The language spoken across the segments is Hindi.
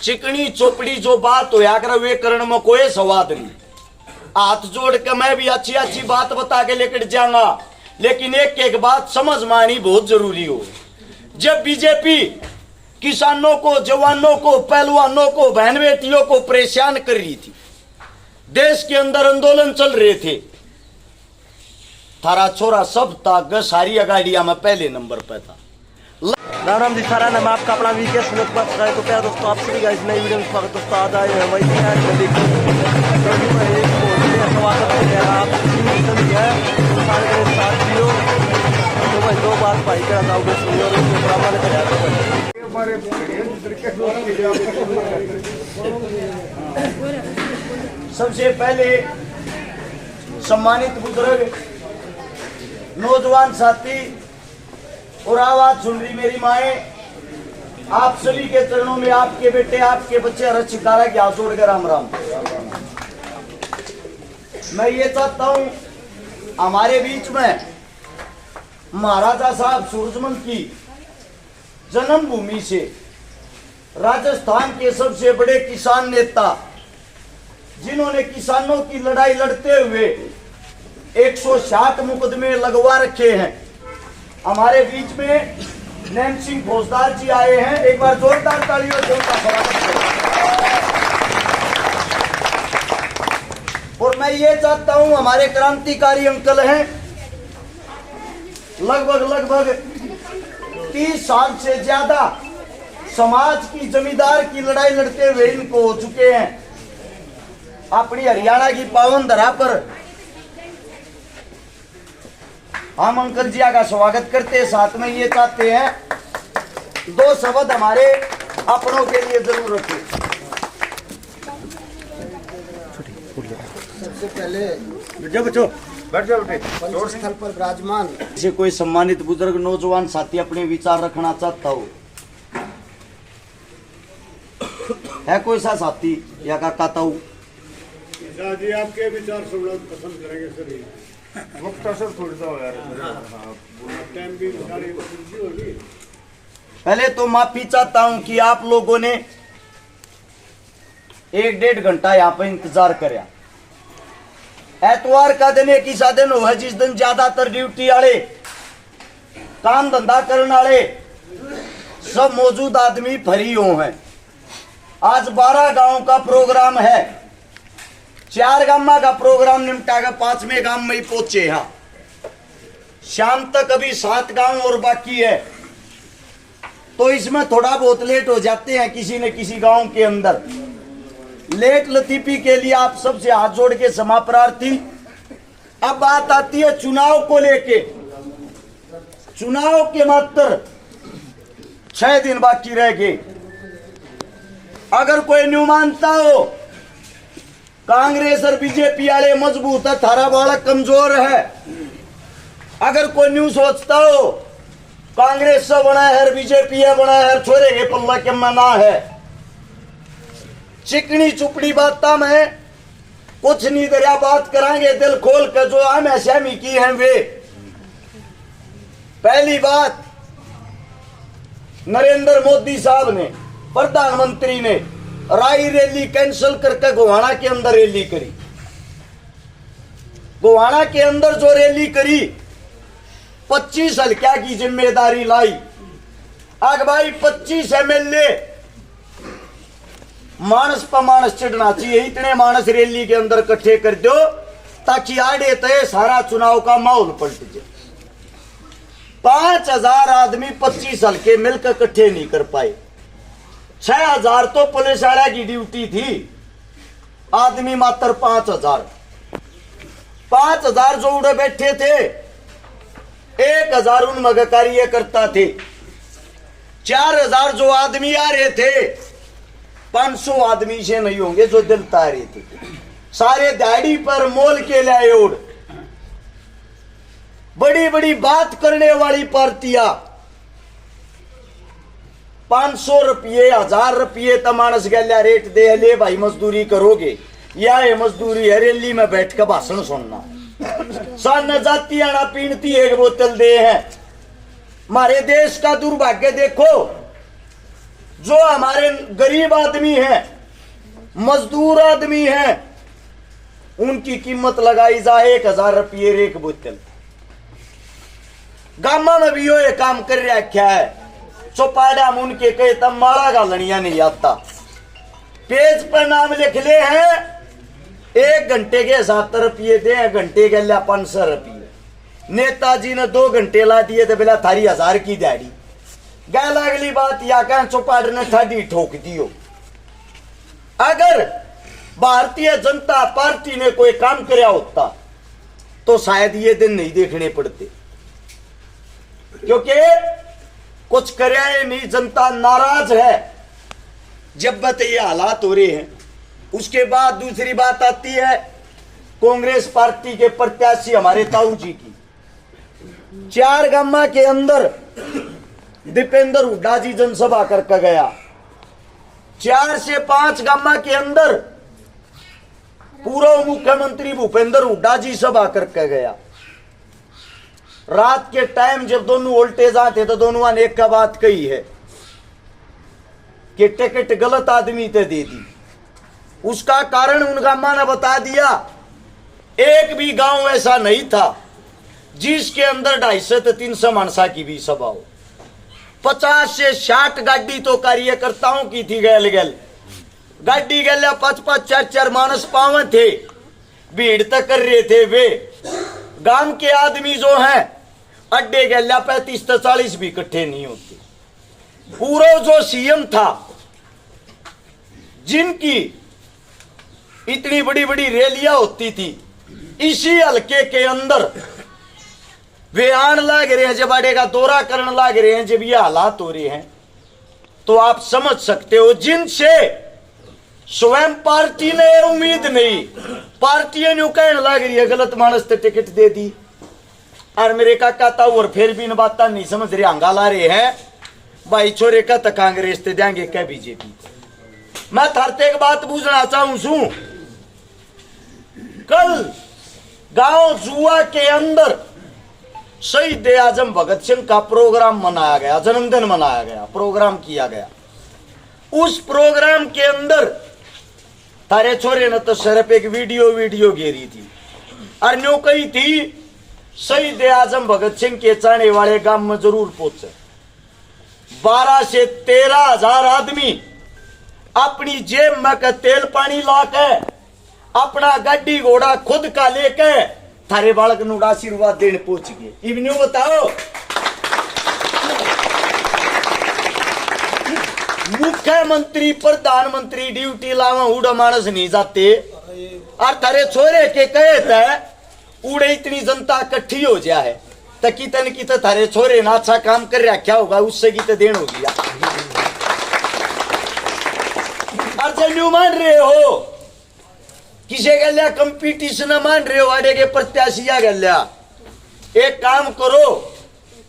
चिकनी चोपड़ी जो बात होया कर वे करण में कोई सवाद नहीं। हाथ जोड़ के मैं भी अच्छी अच्छी बात बता के लेकर जाऊंगा, लेकिन एक एक बात समझ में आनी बहुत जरूरी हो। जब बीजेपी किसानों को, जवानों को, पहलवानों को, बहन बेटियों को परेशान कर रही थी, देश के अंदर आंदोलन चल रहे थे, थारा छोरा सब था सारी अगाड़िया में पहले नंबर पे था। राम राम जी, सारा नाम आपका अपना वीकेएस लोक पर तो प्यार दोस्तों, आप सभी का इस नई वीडियो में स्वागत। दोस्तों आज आए हैं वही यार देखो स्वागत है आप सभी है सारे मेरे साथियों। तो भाई दो बात भाई का बताओगे सुनिए और उसके ब्राह्मण का याद सबसे पहले सम्मानित बुजुर्ग, नौजवान साथी और आवाज सुन रही मेरी माएं, आप सभी के चरणों में आपके बेटे, आपके बच्चे हर शिकारा की हाथ जोड़कर राम राम। मैं ये चाहता हूं हमारे बीच में महाराजा साहब सूरजमल की जन्मभूमि से राजस्थान के सबसे बड़े किसान नेता, जिन्होंने किसानों की लड़ाई लड़ते हुए 160 मुकदमे लगवा रखे हैं, हमारे बीच में नैन सिंह फौजदार जी आए हैं। एक बार जोरदार तालियों से उनका स्वागत करें। और मैं ये चाहता हूं, हमारे क्रांतिकारी अंकल हैं, लगभग 30 साल से ज्यादा समाज की जमींदार की लड़ाई लड़ते हुए इनको हो चुके हैं। अपनी हरियाणा की पावन धरा पर हम अंकल जी का स्वागत करते हैं। साथ में ये चाहते हैं दो शब्द हमारे अपनों के लिए जरूर रखें। सबसे पहले चोर स्थल पर विराजमान से कोई सम्मानित बुजुर्ग नौजवान साथी अपने विचार रखना चाहता हो, है कोई सा साथी या काका ताऊ? जी आपके विचार सुनना पसंद करेंगे सर। वक्त सर थोड़ी सा हो यार, टाइम भी सारी होगी। पहले तो माफी चाहता हूं कि आप लोगों ने 1-1.5 घंटा यहाँ पे इंतजार कराया। एतवार का दिन एक ऐसा दिन हुआ जिस दिन ज्यादातर ड्यूटी वाले, काम धंधा करने वाले सब मौजूद आदमी फ्री हो हैं। आज 12 गांव का प्रोग्राम है, 4 गांव का प्रोग्राम निपटा कर 5वें गांव में ही पहुंचे। हाँ, शाम तक अभी 7 गांव और बाकी है, तो इसमें थोड़ा बहुत लेट हो जाते हैं किसी न किसी गांव के अंदर। लेट लतीफी के लिए आप सबसे हाथ जोड़ के क्षमा प्रार्थी। अब बात आती है चुनाव को लेके। चुनाव के मात्र 6 दिन बाकी रह गए। अगर कोई न्यू मानता हो कांग्रेस और बीजेपी वाले मजबूत है, थारा बालक कमजोर है, अगर कोई न्यू सोचता हो कांग्रेस से बना है, बीजेपी है बना है, छोरे के पल्ला के मना है, चिकनी चुपड़ी बात में कुछ नहीं दरिया बात कराएंगे दिल खोल कर जो हम सहमी की हैं वे। पहली बात, नरेंद्र मोदी साहब ने, प्रधानमंत्री ने राई रैली कैंसिल करके गोहाना के अंदर रैली करी। गोहाना के अंदर जो रैली करी 25 हल्का की जिम्मेदारी लाई। आग भाई 25 एमएलए, मानस पर मानस चढ़ना चाहिए, इतने मानस रैली के अंदर इकट्ठे कर दो ताकि आड़े तय सारा चुनाव का माहौल पलट जाए। 5000 आदमी 25 हल्के मिलकर इकट्ठे नहीं कर पाए। 6000 तो पुलिस वाला की ड्यूटी थी, आदमी मात्र 5000। 5000 जो उड़े बैठे थे, 1000 उनमें कार्यकर्ता थे। 4000 जो आदमी आ रहे थे, 500 आदमी से नहीं होंगे जो दिल ता रहे थे। सारे दाढ़ी पर मोल के लाए उड़, बड़ी बड़ी बात करने वाली पार्टियां 500 रुपये 1000 रुपये तमानस गल्या रेट दे ले भाई मजदूरी करोगे, या ये मजदूरी है रैली में बैठ कर भाषण सुनना। सन जाती आना पीणती एक बोतल दे है। हमारे देश का दुर्भाग्य देखो, जो हमारे गरीब आदमी हैं, मजदूर आदमी हैं, उनकी कीमत लगाई जाए 1000 रुपये एक बोतल। गामा में भी ये काम कर रखा है। चौपाड़ा में उनके कहे तब माड़ा गालनिया नहीं आता। पेज पर नाम लिख ले हैं, 1 घंटे के 7 रुपये दे, घंटे के लिया 500 रुपये। नेताजी ने 2 घंटे ला दिए तो बोला थारी 1000 की दिहाड़ी। गैल अगली बात या कह चौपाड़ ने ठाडी ठोक दियो। अगर भारतीय जनता पार्टी ने कोई काम कराया होता तो शायद ये दिन नहीं देखने पड़ते, क्योंकि कुछ कराया नहीं, जनता नाराज है। जब बत ये हालात हो रहे हैं, उसके बाद दूसरी बात आती है कांग्रेस पार्टी के प्रत्याशी हमारे ताऊ जी की। 4 गामा के अंदर दीपेंद्र हुड्डा जी जनसभा करके गया। 4 से 5 गामा के अंदर पूर्व मुख्यमंत्री भूपेंद्र हुड्डा जी सभा करके गया। रात के टाइम जब दोनों वोल्टेज आते तो दोनों ने एक का बात कही है कि टिकट गलत आदमी ते दे दी। उसका कारण उन गामा ने बता दिया, एक भी गांव ऐसा नहीं था जिसके अंदर 250 से 300 मानसा की भी सभा हो। 50 से 60 गाड़ी तो कार्यकर्ताओं की थी। गैल गैल गाड़ी गैल 5-5 4-4 मानस पावे थे, भीड़ तक कर रहे थे। वे गांव के आदमी जो हैं अड्डे गैल 35 से 40 भी इकट्ठे नहीं होते। पूरा जो सीएम था, जिनकी इतनी बड़ी बड़ी रैलियां होती थी, इसी हल्के के अंदर वे आन लाग रहे हैं, जब अड्डे का दौरा करने लाग रहे हैं, जब ये हालात हो रहे हैं, तो आप समझ सकते हो जिनसे स्वयं पार्टी ने उम्मीद नहीं, पार्टी ने कहने लग रही है गलत मानस ते टिकट दे दी। और मेरे काका ताऊ और फिर भी इन बात नहीं समझ रहे, हंगा ला रहे हैं भाई छोरे का तो कांग्रेस ते देंगे क्या बीजेपी। मैं थारते एक बात पूछना चाहूं छू, कल गांव जुआ के अंदर शहीद आजम भगत सिंह का प्रोग्राम मनाया गया, जन्मदिन मनाया गया, प्रोग्राम किया गया। उस प्रोग्राम के अंदर तारे छोरे ने तो सिर्फ एक वीडियो घेरी थी और न्यू कही थी शहीद आजम भगत सिंह के चाहने वाले गांव में जरूर पहुंचे। 12 से 13 हजार आदमी अपनी जेब में का तेल पानी लाके, अपना गाड़ी घोड़ा खुद का लेके थारे बालक नु आशीर्वाद देने पहुंच गए। इवन्यू बताओ, मुख्यमंत्री प्रधानमंत्री ड्यूटी लावा उड़ा मानस नहीं जाते, और थारे छोरे के कहे थे उड़े इतनी जनता इकट्ठी हो जाए है तो कितन की तो थारे छोरे ना अच्छा काम कर रहा क्या होगा, उससे की तो देन हो गया। और जब मान रहे हो किसे गल्या कंपटीशन मान रहे हो, आड़े के प्रत्याशिया गल्या, एक काम करो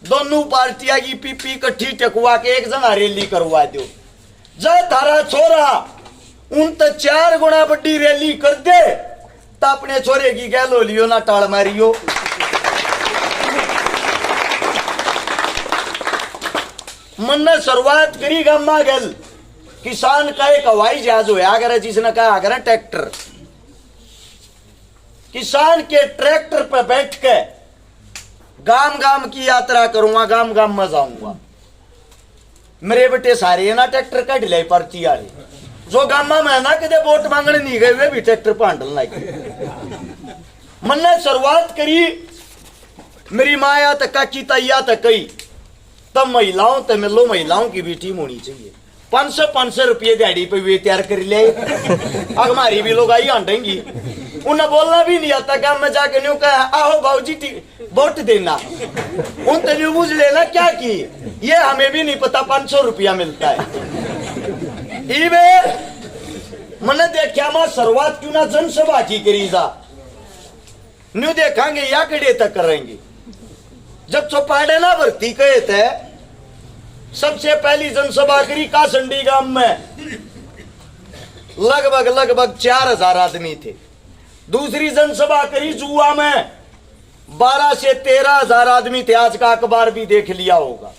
दोनों पार्टियां की पीपी इकट्ठी टकवा के एक जगह रैली करवा दो। जब थारा छोरा उन तो 4 गुना बड़ी रैली कर दे तो अपने छोरे की गैल हो लियो ना टाल मारियो। मन ने शुरुआत करी गामा गल, किसान का एक हवाई जहाज होया अगर जिसने कहा अगर ट्रैक्टर, किसान के ट्रैक्टर पर बैठ के गांव गांव की यात्रा करूंगा, गांव गांव में जाऊंगा। मेरे बेटे सारे ना ट्रैक्टर का ढिलाई पर्ची वाले, जो गामा में ना कदे वोट मांगने नहीं गए वे भी ट्रैक्टर पांडल लाइक। मन ने शुरुआत करी, मेरी माया तक काकी तैया तक कही, तब महिलाओं ते मिलो, महिलाओं की भी टीम होनी चाहिए। 500 रुपये दिहाड़ी पे वे तैयार कर ले, अब हमारी भी लोग आई आंटेंगी। उन्हें बोलना भी नहीं आता, गांव में जाके न्यू कहा आओ बाबूजी वोट देना, उन तो बुझ लेना क्या की, ये हमें भी नहीं पता 500 रुपया मिलता है। मैंने देखा मैं शुरुआत क्यों ना जनसभा की करी जा, न्यू देखेंगे या कड़े तक करेंगे। जब चौपाड़े ना भर्ती कहे थे, सबसे पहली जनसभा करी कासंडी गांव में, लगभग 4000 आदमी थे। दूसरी जनसभा करी जुआ में, 12 से 13 हजार आदमी थे। आज का अखबार भी देख लिया होगा।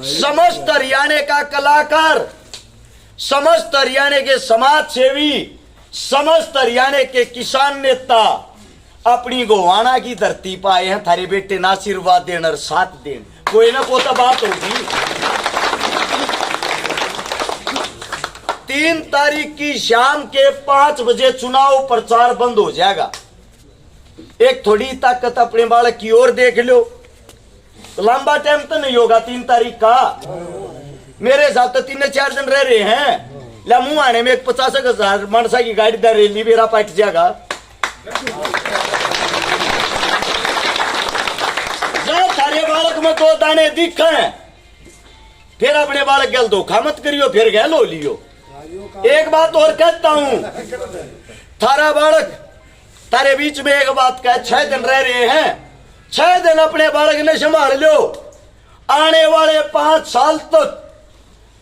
समस्त हरियाणा का कलाकार समस्त हरियाणा के समाज सेवी, समस्त हरियाणा के किसान नेता अपनी गोवाना की धरती पर आए हैं थारे बेटे ना आशीर्वाद देन और साथ देन। कोई ना कोई तो बात होगी। 3 तारीख की शाम के 5 बजे चुनाव प्रचार बंद हो जाएगा। एक थोड़ी ताकत अपने बालक की ओर देख लो। लंबा टाइम तो नहीं होगा 3 तारीख का। मेरे साथ तो 3-4 दिन रह रहे हैं। ला मुंह आने में एक 50,000 मनसा की गाड़ी दे रही मेरा पट जाएगा। जब थारे बालक में 2 दाने दिखे फिर अपने बालक गल धोखा मत करियो, फिर गल हो लियो। एक बात और कहता हूं, थारा बालक तारे बीच में एक बात कह, 6 दिन रह रहे हैं, 6 दिन अपने बालक ने संभाल लो। आने वाले 5 साल तक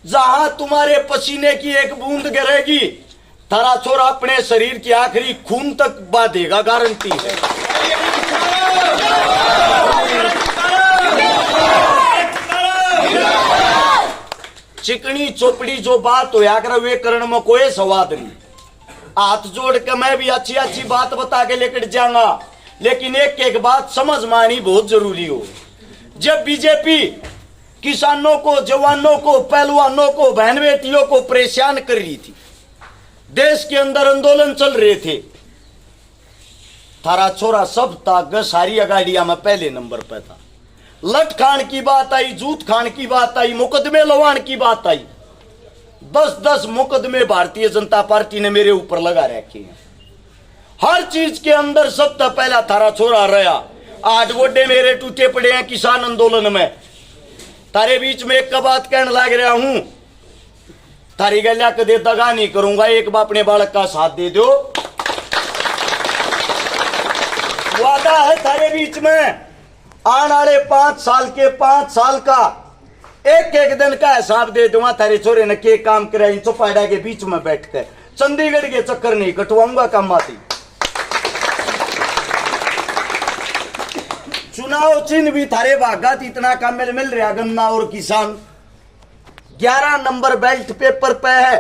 जहां तुम्हारे पसीने की एक बूंद गिरेगी, तारा छोरा अपने शरीर की आखिरी खून तक बांधेगा, गारंटी है। चिकनी चोपड़ी जो बात हो या वे करण में कोई स्वाद नहीं। हाथ जोड़ के मैं भी अच्छी अच्छी बात बता के लेकर जाऊंगा, लेकिन एक एक बात समझ में आनी बहुत जरूरी हो। जब बीजेपी किसानों को, जवानों को, पहलवानों को, बहन बेटियों को परेशान कर रही थी, देश के अंदर आंदोलन चल रहे थे, थारा छोरा सब था सारी गाड़ियां में पहले नंबर पे था। लठ खान की बात आई, जूत खान की बात आई, मुकदमे लवान की बात आई। 10-10 मुकदमे भारतीय जनता पार्टी ने मेरे ऊपर लगा रखे हैं। हर चीज के अंदर सबसे पहला थारा छोरा रहा। 8 गोडे मेरे टूटे पड़े हैं किसान आंदोलन में। तारे बीच में एक बात कहने लग रहा हूं, तारी गलिया कदे दगा नहीं करूंगा। एक बार अपने बालक का साथ दे दो। वादा है थारे बीच में आने वाले 5 साल के 5 साल का एक एक दिन का हिसाब दे दूंगा। थारे छोरे ने के काम कराई चौपाड़ा के बीच में बैठकर चंडीगढ़ के चक्कर नहीं कटवाऊंगा काम आती। चुनाव चिन्ह भी थारे भागात इतना काम मिल रहा। गन्ना और किसान 11 नंबर बेल्ट पेपर पे है।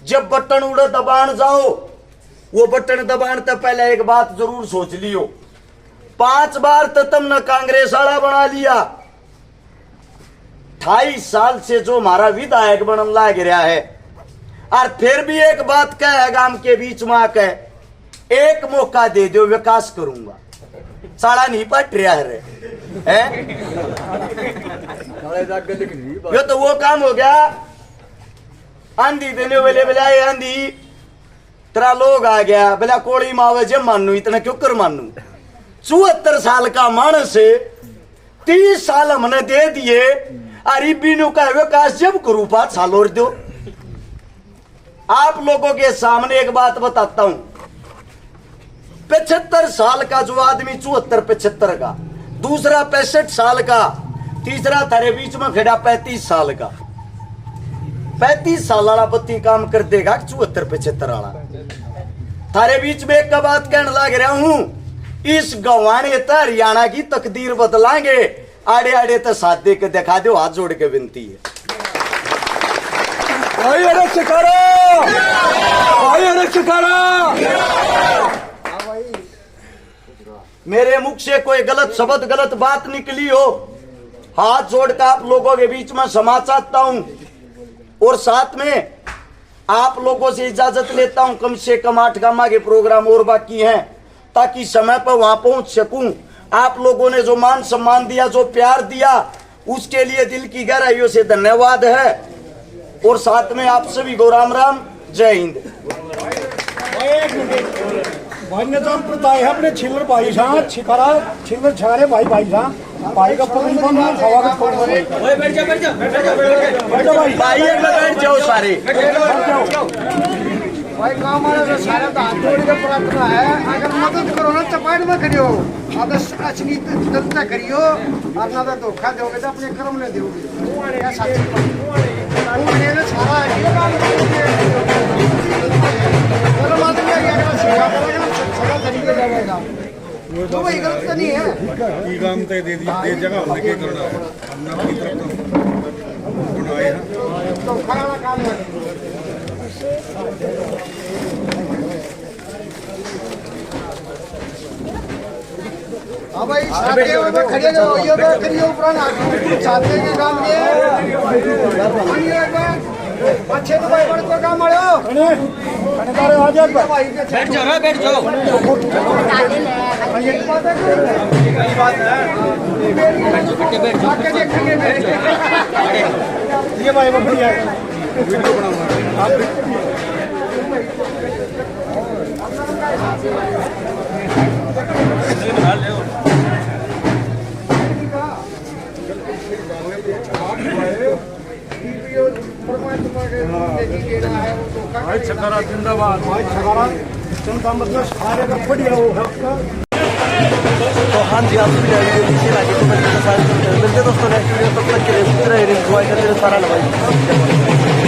जब बटन उड़े दबान जाओ, वो बटन दबान तो पहले एक बात जरूर सोच लियो, 5 बार तो तुमने कांग्रेस वाला बना लिया। 28 साल से जो हमारा विधायक बनन लाग रहा है, और फिर भी एक बात कह गांव के बीच में आके, एक मौका दे दो विकास करूंगा। साड़ा नहीं पट रहा है, यो तो वो काम हो गया। आंधी देने वाले बिलाए आंधी तेरा लोग आ गया बिला कोड़ी मावे जब मानू, इतना क्यों कर मानू। 74 साल का मानस है, 30 साल हमने दे दिए, अरीबीनू का विकास जब करूं 5 साल और दो। आप लोगों के सामने एक बात बताता हूं, 75 साल का जो आदमी, 74-75 का, दूसरा 65 साल का, तीसरा थारे बीच में खड़ा 35 साल का। 35 साल वाला बत्ती काम कर देगा 74-75 वाला। थारे बीच में एक बात कहने लग रहा हूं, इस गंवाने तो हरियाणा की तकदीर बदलांगे। आड़े आड़े तो साथ दे के दिखा दो, हाथ जोड़ के विनती है। मेरे मुख से कोई गलत शब्द, गलत बात निकली हो, हाथ जोड़कर आप लोगों के बीच में क्षमा चाहता हूं। और साथ में आप लोगों से इजाजत लेता हूं, कम से कम 8 गामा के प्रोग्राम और बाकी हैं, ताकि समय पर वहां पहुंच सकूं। आप लोगों ने जो मान सम्मान दिया, जो प्यार दिया, उसके लिए दिल की गहराइयों से धन्यवाद है। और साथ में आप सभी को राम राम, जय हिंद। भाई ने तो प्रताय है अपने छिलर भाई साहब, छिपरा छिलर छारे भाई भाई का पकड़ बन हवा का छोड़ दो। बैठ जा भाई एक में बैठ जाओ सारे। भाई काम वाले तो सारे तो हाथ जोड़ के प्रार्थना है, अगर मदद करो ना चपाट में करियो, अगर अच्छी दत्ता करियो, अपना तो धोखा दोगे तो अपने कर्म ने दोगे। या साथी सारा ये काम कर्म आदमी अगर सेवा करेगा ना सदा तरीके जाएगा। तो भाई गलत तो नहीं है। ई काम ते दे जगह हमने के करना है, हमने अपनी तरफ तो बनाए ना तो खाना काम है। हाँ भाई साथे हो तो खड़े हो ये तो करियो पुराना साथे के काम के अनि एक बार अच्छे तो भाई बड़ को काम आयो कने तारे आ जा भाई बैठ जाओ रे बैठ जाओ ये बात है बैठ जाओ आके देखेंगे ये भाई बढ़िया वीडियो बनाऊंगा आप भाई छकारा जिंदाबाद भाई छकारा जनता मतलब सारे का बढ़िया हो तो हाँ जी आप भी वीडियो नीचे लाइक कमेंट मिलते दोस्तों नेक्स्ट वीडियो तब तक के लिए एंजॉय करते रहिए सारा भाई